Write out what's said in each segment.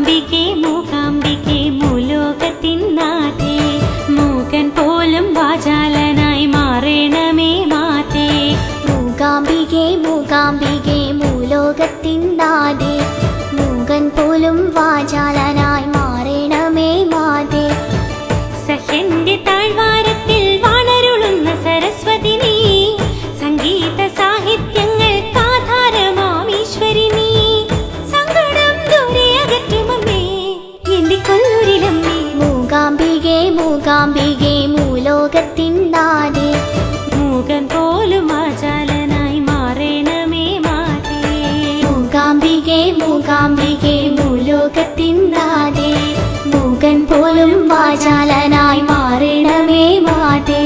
മൂകാംബികെ മൂകാംബികെ മൂലോകത്തിൻ നാഥേ മൂകൻ പോലും വാചാലനായി മാറണമേ മാതേ. മൂകാംബികെ മൂകാംബികെ മൂലോകത്തിൻ നാഥേ മൂകൻ പോലും വാചാലനായി മാറണമേ മാതേ. സഹ്യന്റെ താഴ്വാരത്തിൽ വാണരുളുന്ന സരസ്വതി നീ, സംഗീത സാഹിത്യങ്ങൾക്കാധാരമാം ഈശ്വരി നീ, സങ്കടം ദൂരെ അകറ്റുമമ്മേ എന്റെ കൊല്ലൂരിലമ്മേ. മൂകാംബികെ മൂകാംബികെ മൂലോകത്തിൻ നാഥേ മൂകൻ പോലും വാചാലനായി മാറണമേ മാതേ. മൂകാംബികെ മൂകാംബികെ മൂലോകത്തിൻ നാഥേ മൂകൻ പോലും വാചാലനായി മാറണമേ മാതേ.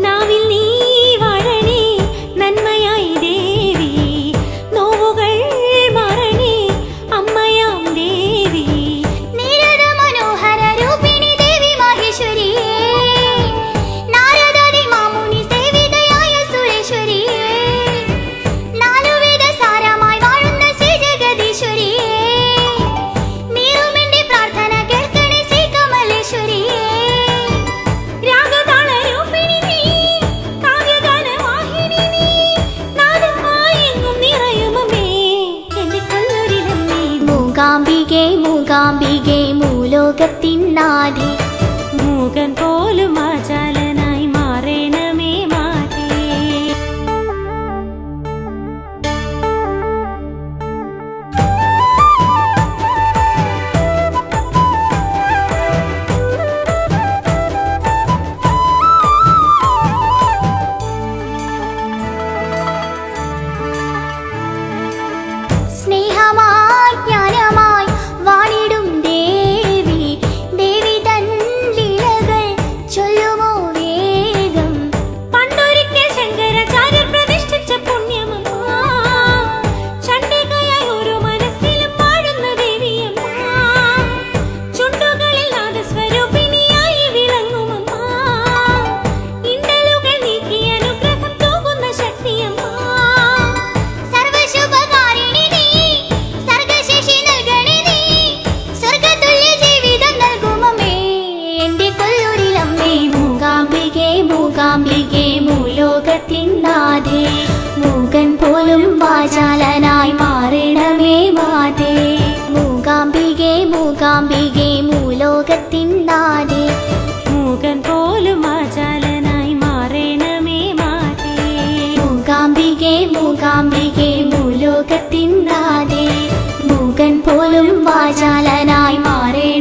നാവിൽ നീ വാഴണേ നന്മയായി ദേവി, നോവുകൾ മാറണേ അമ്മയാം ദേവി. നീരദ മനോഹര രൂപിണി ദേവി മഹേശ്വരിയേ, നാരദാദി മാമുനി സേവിതയായ സുരേശ്വരിയേ, നാലുവേദ സാരമായി വാഴുന്ന ശ്രീ ജഗദീശ്വരിയേ, നീറുമെന്റെ പ്രാർത്ഥന കേൾക്കണേ ശ്രീ കമലേശ്വരിയേ. രാഗതാള രൂപിണി നീ, കാവ്യഗാനവാഹിനി നീ, നാദമായി എങ്ങും നിറയുമമ്മേ എന്റെ കൊല്ലൂരിലമ്മേ. മൂകാംബികെ മൂകാംബികെ മൂലോകത്തിൻ നാഥേ മൂകൻ പോലും വാചാലനായി മാറണമേ മാതേ. സ്നേഹമായി ജ്ഞാനമായി വാണിടും ദേവി, ദേവി തൻ ലീലകൾ ചൊല്ലുമോ വേഗം. പണ്ടൊരിക്കൽ ശങ്കരാചാര്യർ പ്രതിഷ്ഠിച്ച പുണ്യമമ്മ, ചണ്ഡികയായി ഓരോ മനസ്സിലും വാഴുന്ന ദേവിയമ്മ, ചുണ്ടുകളിൽ നാദസ്വരൂപിണിയായി വിളങ്ങുമമ്മ, ഇണ്ടലുകൾ നീക്കി അനുഗ്രഹം തൂകുന്ന ശക്തിയമ്മ. സർവശുഭകാരിണി നീ, സർഗശേഷി നൽകണേ നീ, സ്വർഗതുല്യ ജീവിതം നൽകുമമ്മേ എന്റെ കൊല്ലൂരിലമ്മേ. മൂകാംബികെ മൂകാംബികെ മൂലോകത്തിൻ നാഥേ മൂകൻ പോലും വാചാലനായി മാറണമേ മാതേ. മൂകാംബികെ മൂകാംബികെ മൂലോകത്തിൻ നാഥേ മൂകൻ പോലും വാചാലനായി മാറണമേ മാതേ. മൂകാംബികെ മൂകാംബികെ മൂലോകത്തിൻ നാഥേ മൂകൻ പോലും വാചാലനായി മാറണമേ